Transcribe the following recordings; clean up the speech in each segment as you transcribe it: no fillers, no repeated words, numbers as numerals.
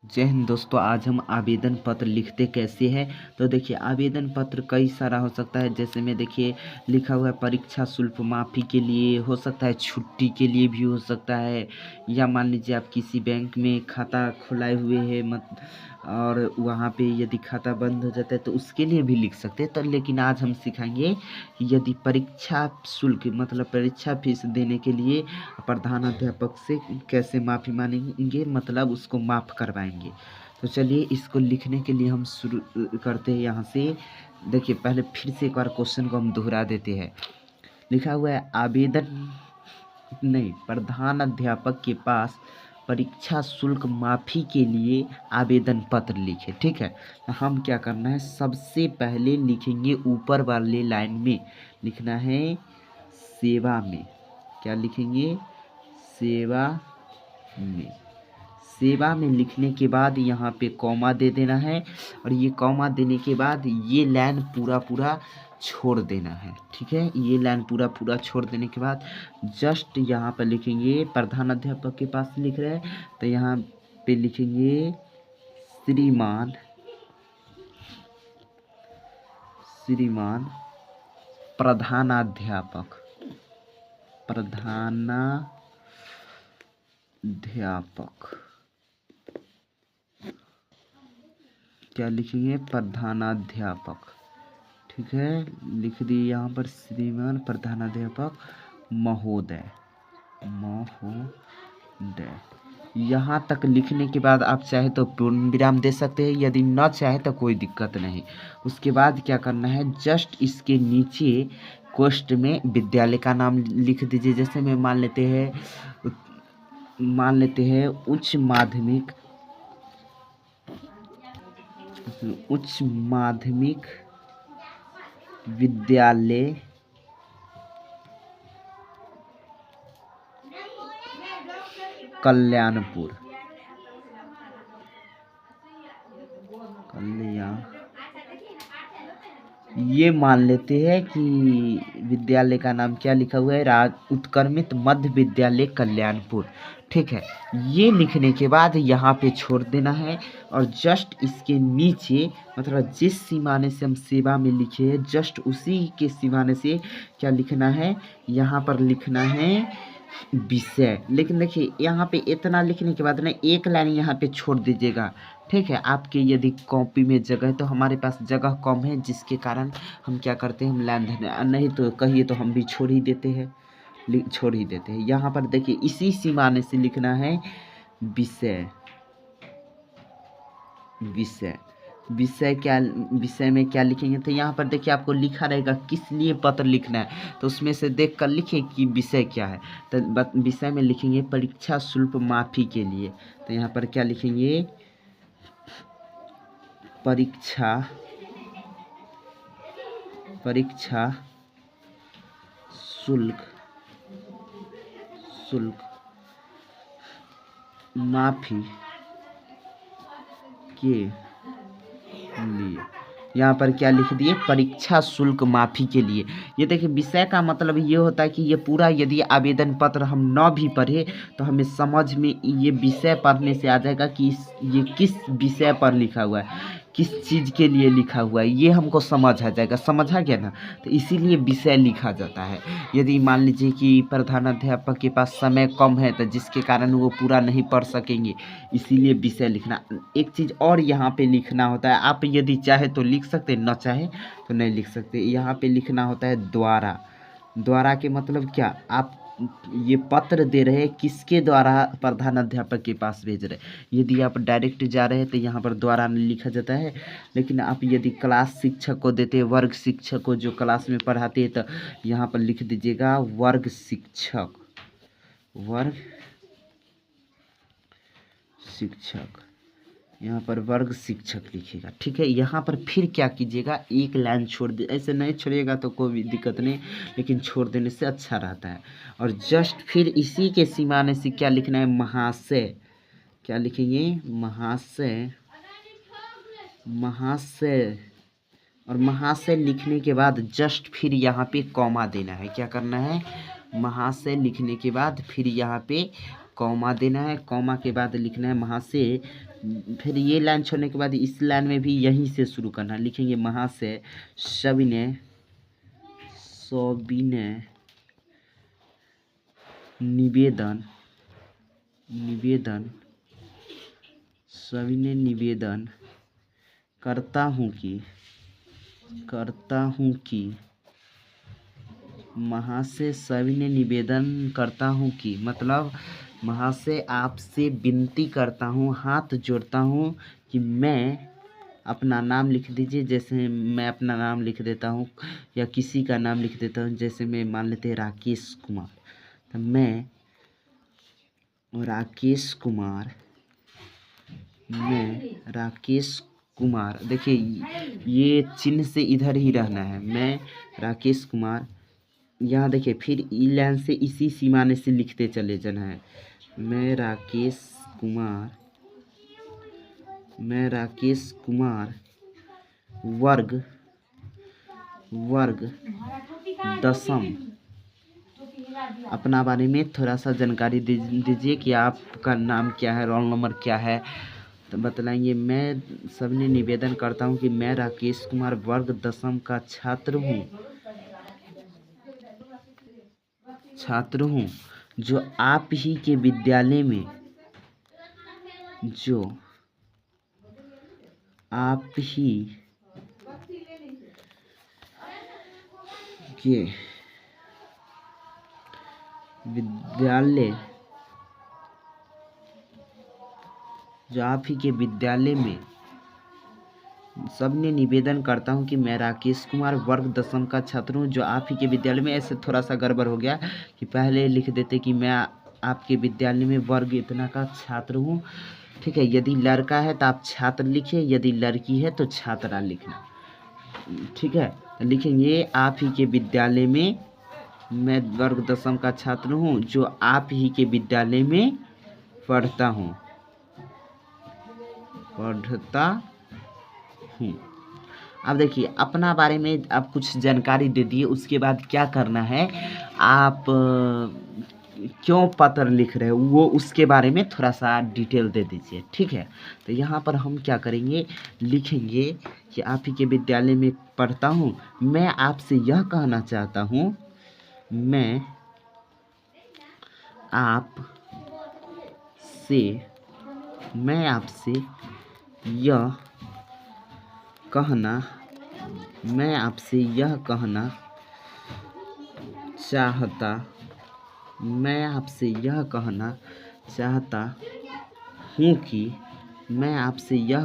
जय हिंद दोस्तों। आज हम आवेदन पत्र लिखते कैसे हैं। तो देखिए आवेदन पत्र कई सारा हो सकता है। जैसे में देखिए लिखा हुआ है परीक्षा शुल्क माफ़ी के लिए, हो सकता है छुट्टी के लिए भी हो सकता है, या मान लीजिए आप किसी बैंक में खाता खुलाए हुए हैं और वहाँ पे यदि खाता बंद हो जाता है तो उसके लिए भी लिख सकते हैं। तो लेकिन आज हम सिखाएंगे कि यदि परीक्षा शुल्क मतलब परीक्षा फीस देने के लिए प्रधान अध्यापक से कैसे माफ़ी मांगेंगे, मतलब उसको माफ़ करवाएंगे। तो चलिए इसको लिखने के लिए हम शुरू करते हैं। यहाँ से देखिए पहले फिर से एक बार क्वेश्चन को हम दोहरा देते हैं। लिखा हुआ है आवेदन नहीं, प्रधान अध्यापक के पास परीक्षा शुल्क माफ़ी के लिए आवेदन पत्र लिखे। ठीक है, तो हम क्या करना है, सबसे पहले लिखेंगे ऊपर वाले लाइन में लिखना है सेवा में। क्या लिखेंगे? सेवा में। सेवा में लिखने के बाद यहाँ पे कॉमा दे देना है, और ये कॉमा देने के बाद ये लाइन पूरा छोड़ देना है। ठीक है, ये लाइन पूरा छोड़ देने के बाद जस्ट यहाँ पर लिखेंगे प्रधान अध्यापक के पास लिख रहे हैं तो यहाँ पे लिखेंगे श्रीमान प्रधानाध्यापक क्या लिखेंगे? प्रधानाध्यापक। ठीक है, लिख दिए यहाँ पर श्रीमान प्रधानाध्यापक महोदय। यहाँ तक लिखने के बाद आप चाहे तो पूर्ण विराम दे सकते हैं, यदि न चाहे तो कोई दिक्कत नहीं। उसके बाद क्या करना है, जस्ट इसके नीचे कोष्ठ में विद्यालय का नाम लिख दीजिए। जैसे में मान लेते हैं उच्च माध्यमिक विद्यालय कल्याणपुर। ये मान लेते हैं कि विद्यालय का नाम क्या लिखा हुआ है, उत्क्रमित मध्य विद्यालय कल्याणपुर। ठीक है, ये लिखने के बाद यहाँ पे छोड़ देना है, और जस्ट इसके नीचे मतलब जिस सीमाने से हम सेवा में लिखे हैं जस्ट उसी के सीमाने से क्या लिखना है, यहाँ पर लिखना है विषय। लेकिन देखिए यहाँ पे इतना लिखने के बाद ना एक लाइन यहाँ पे छोड़ दीजिएगा। ठीक है, आपके यदि कॉपी में जगह है, तो हमारे पास जगह कम है जिसके कारण हम क्या करते हैं, हम लाइन धरने, नहीं तो कहिए तो हम भी छोड़ ही देते हैं। यहाँ पर देखिए इसी सीमाने से लिखना है विषय। विषय में क्या लिखेंगे, तो यहाँ पर देखिए आपको लिखा रहेगा किस लिए पत्र लिखना है, तो उसमें से देख कर लिखें कि विषय क्या है। तो विषय में लिखेंगे परीक्षा शुल्क माफ़ी के लिए। तो यहाँ पर क्या लिखेंगे, परीक्षा शुल्क माफ़ी के लिए। यहाँ पर क्या लिख दिए, परीक्षा शुल्क माफ़ी के लिए। ये देखिए विषय का मतलब ये होता है कि ये पूरा यदि आवेदन पत्र हम न भी पढ़े तो हमें समझ में ये विषय पढ़ने से आ जाएगा कि ये किस विषय पर लिखा हुआ है, किस चीज़ के लिए लिखा हुआ है, ये हमको समझ आ जाएगा। समझा गया ना? तो इसीलिए विषय लिखा जाता है। यदि मान लीजिए कि प्रधानाध्यापक के पास समय कम है तो जिसके कारण वो पूरा नहीं पढ़ सकेंगे, इसीलिए विषय लिखना। एक चीज़ और यहाँ पे लिखना होता है, आप यदि चाहे तो लिख सकते, न चाहे तो नहीं लिख सकते। यहाँ पे लिखना होता है द्वारा के मतलब क्या, आप ये पत्र दे रहे हैं किसके द्वारा, प्रधान अध्यापक के पास भेज रहे हैं। यदि आप डायरेक्ट जा रहे हैं तो यहाँ पर द्वारा नहीं लिखा जाता है, लेकिन आप यदि क्लास शिक्षक को देते हैं, वर्ग शिक्षक को जो क्लास में पढ़ाते हैं, तो यहाँ पर लिख दीजिएगा वर्ग शिक्षक। यहाँ पर वर्ग शिक्षक लिखिएगा। ठीक है, यहाँ पर फिर क्या कीजिएगा, एक लाइन छोड़ दे। ऐसे नहीं छोड़िएगा तो कोई दिक्कत नहीं, लेकिन छोड़ देने से अच्छा रहता है। और जस्ट फिर इसी के सीमाने से क्या लिखना है, महाशय। क्या लिखेंगे, महाशय। और महाशय लिखने के बाद जस्ट फिर यहाँ पे कॉमा देना है। क्या करना है, महाशय लिखने के बाद फिर यहाँ पे कॉमा देना है। कॉमा के बाद लिखना है महाशय फिर ये लाइन छोड़ने के बाद इस लाइन में भी यहीं से शुरू करना। लिखेंगे महाशय सविनय निवेदन सविनय निवेदन करता हूँ कि महाशय सविनय निवेदन करता हूँ कि मतलब महाशय आपसे विनती करता हूँ, हाथ जोड़ता हूँ कि मैं अपना नाम लिख दीजिए। जैसे मैं अपना नाम लिख देता हूँ या किसी का नाम लिख देता हूँ, जैसे मैं मान लेते हैं राकेश कुमार, तो मैं राकेश कुमार देखिए ये चिन्ह से इधर ही रहना है। मैं राकेश कुमार, यहाँ देखिए फिर ई लाइन से इसी सीमाने से लिखते चले जाना है। मैं राकेश कुमार वर्ग दशम। अपना बारे में थोड़ा सा जानकारी दीजिए कि आपका नाम क्या है, रोल नंबर क्या है, तो बतलाएंगे। मैं सबने निवेदन करता हूँ कि मैं राकेश कुमार वर्ग दशम का छात्र हूँ जो आप ही के विद्यालय में सबने निवेदन करता हूँ कि मैं राकेश कुमार वर्ग दशम का छात्र हूँ जो आप ही के विद्यालय में। ऐसे थोड़ा सा गड़बड़ हो गया कि पहले लिख देते कि मैं आपके विद्यालय में वर्ग इतना का छात्र हूँ, ठीक है। यदि लड़का है तो आप छात्र लिखिए, यदि लड़की है तो छात्रा लिखना, ठीक है। लिखेंगे आप ही के विद्यालय में मैं वर्ग दशम का छात्र हूँ जो आप ही के विद्यालय में पढ़ता हूँ। अब देखिए अपना बारे में आप कुछ जानकारी दे दिए, उसके बाद क्या करना है, आप क्यों पत्र लिख रहे हो वो उसके बारे में थोड़ा सा डिटेल दे दीजिए, ठीक है। तो यहाँ पर हम क्या करेंगे, लिखेंगे कि आप ही के विद्यालय में पढ़ता हूँ। मैं आपसे यह कहना चाहता हूँ, मैं आपसे यह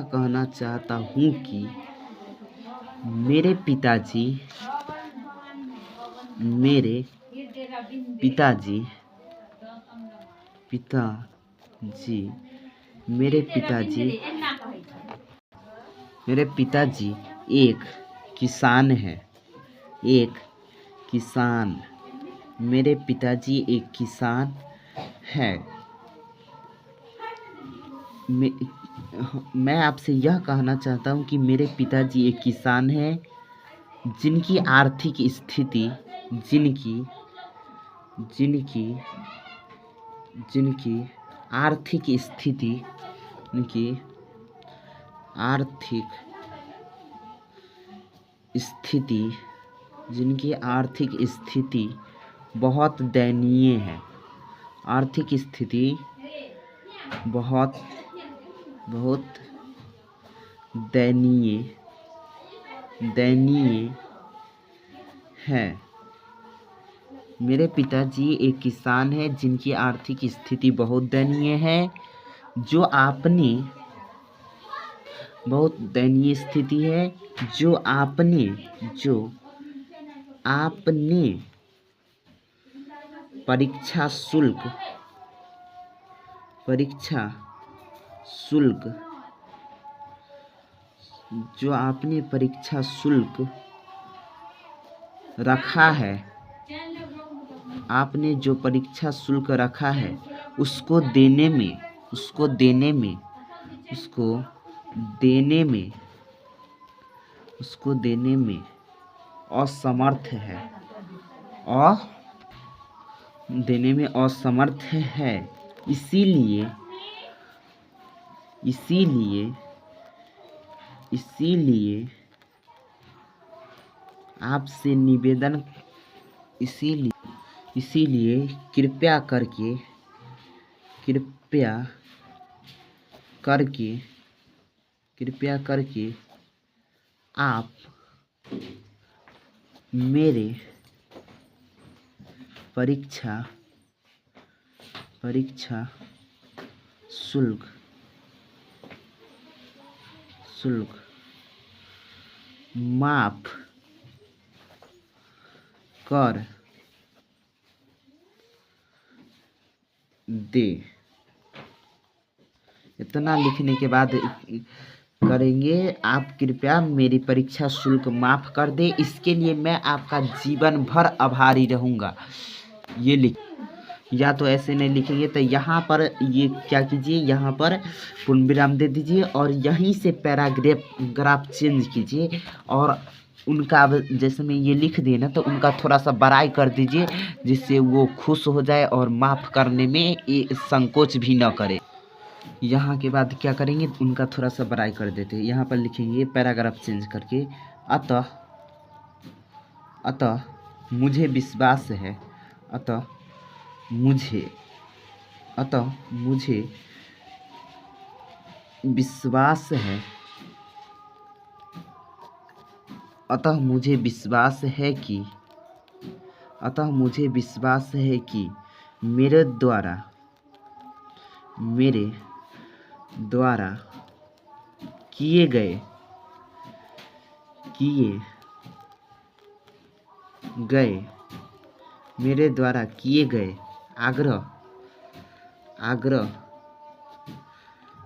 कहना चाहता हूँ कि मेरे पिताजी एक किसान हैं। मेरे पिताजी एक किसान हैं। मैं आपसे यह कहना चाहता हूँ कि मेरे पिताजी एक किसान हैं जिनकी आर्थिक स्थिति बहुत दयनीय है। बहुत दयनीय है। मेरे पिताजी एक किसान हैं जिनकी आर्थिक स्थिति बहुत दयनीय है, जो आपने परीक्षा शुल्क रखा है। आपने जो परीक्षा शुल्क रखा है उसको देने में असमर्थ है। इसीलिए इसीलिए आपसे निवेदन इसीलिए कृपया करके आप मेरे परीक्षा शुल्क माफ कर दे। इतना लिखने के बाद करेंगे, आप कृपया मेरी परीक्षा शुल्क माफ कर दे, इसके लिए मैं आपका जीवन भर आभारी रहूँगा। ये लिख, या तो ऐसे नहीं लिखेंगे तो यहाँ पर ये क्या कीजिए, यहाँ पर पूर्ण विराम दे दीजिए और यहीं से पैराग्राफ चेंज कीजिए और उनका अब जैसे मैं ये लिख दिए ना तो उनका थोड़ा सा बड़ाई कर दीजिए, जिससे वो खुश हो जाए और माफ़ करने में ये संकोच भी न करे। यहाँ के बाद क्या करेंगे, उनका थोड़ा सा बड़ाई कर देते हैं। यहाँ पर लिखेंगे पैराग्राफ चेंज करके, अतः मुझे विश्वास है अतः मुझे विश्वास है कि मेरे द्वारा किए गए आग्रह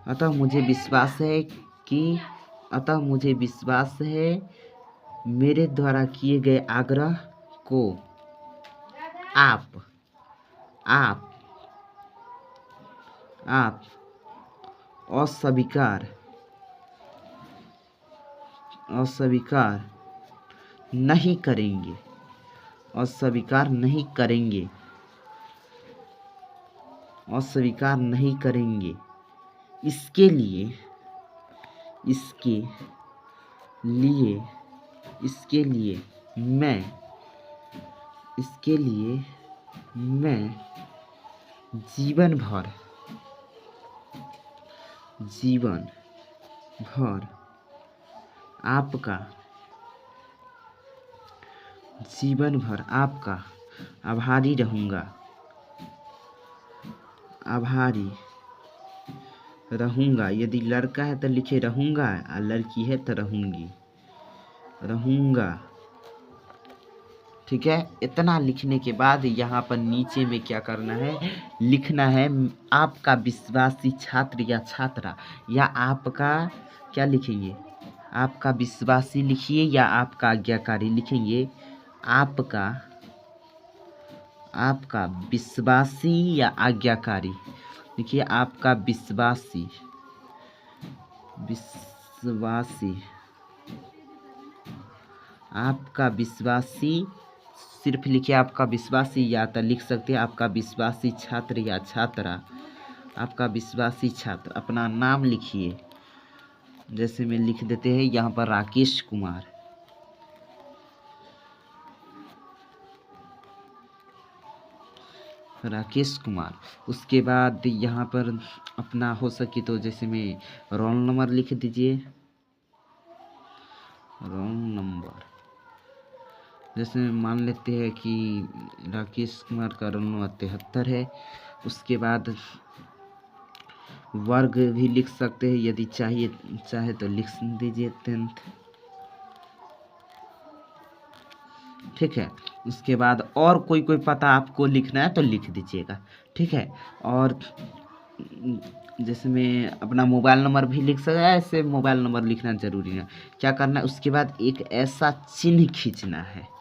अतः मुझे विश्वास है मेरे द्वारा किए गए आग्रह को आप अस्वीकार नहीं करेंगे। इसके लिए मैं जीवन भर आपका आभारी रहूँगा। यदि लड़का है तो लिखे रहूँगा और लड़की है तो रहूँगा। ठीक है, इतना लिखने के बाद यहाँ पर नीचे में क्या करना है, लिखना है आपका विश्वासी छात्र या छात्रा, या आपका क्या लिखेंगे, आपका विश्वासी लिखिए या आपका आज्ञाकारी लिखेंगे। आपका विश्वासी या आज्ञाकारी देखिए, आपका विश्वासी आपका विश्वासी सिर्फ लिखिए आपका विश्वासी, या तो लिख सकते हैं आपका विश्वासी छात्र या छात्रा। आपका विश्वासी छात्र अपना नाम लिखिए, जैसे में लिख देते हैं यहाँ पर राकेश कुमार। उसके बाद यहाँ पर अपना हो सके तो जैसे में रोल नंबर लिख दीजिए, रोल नंबर जैसे मान लेते हैं कि राकेश कुमार का रोल नंबर 73 है। उसके बाद वर्ग भी लिख सकते हैं, यदि चाहे तो लिख दीजिए 10th। ठीक है, उसके बाद और कोई पता आपको लिखना है तो लिख दीजिएगा। ठीक है, और जैसे मैं अपना मोबाइल नंबर भी लिख सकता है, ऐसे मोबाइल नंबर लिखना जरूरी है। क्या करना है, उसके बाद एक ऐसा चिन्ह खींचना है।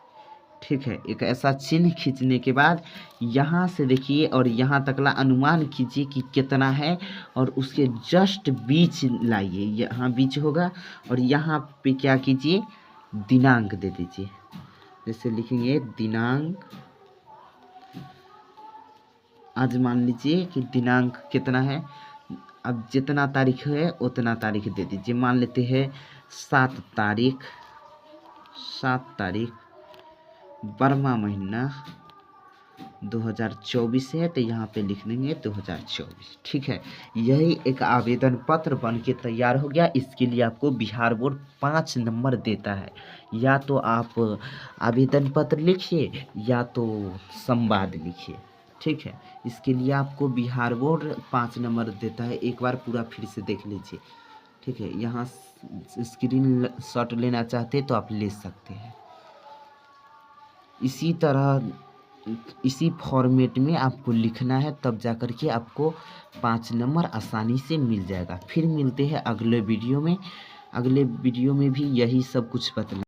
ठीक है, एक ऐसा चिन्ह खींचने के बाद यहाँ से देखिए और यहाँ तकला अनुमान कीजिए कि कितना है, और उसके जस्ट बीच लाइए, यहाँ बीच होगा और यहाँ पे क्या कीजिए, दिनांक दे दीजिए। जैसे लिखेंगे दिनांक, आज मान लीजिए कि दिनांक कितना है, अब जितना तारीख है उतना तारीख दे दीजिए। मान लेते हैं 7 तारीख 12वां महीना 2024 है, तो यहाँ पे लिख देंगे 2024। ठीक है, यही एक आवेदन पत्र बन के तैयार हो गया। इसके लिए आपको बिहार बोर्ड 5 नंबर देता है। या तो आप आवेदन पत्र लिखिए या तो संवाद लिखिए। ठीक है, इसके लिए आपको बिहार बोर्ड 5 नंबर देता है। एक बार पूरा फिर से देख लीजिए। ठीक है, यहाँ स्क्रीन शॉट लेना चाहते तो आप ले सकते हैं। इसी तरह इसी फॉर्मेट में आपको लिखना है, तब जाकर के आपको 5 नंबर आसानी से मिल जाएगा। फिर मिलते हैं अगले वीडियो में। अगले वीडियो में भी यही सब कुछ बतला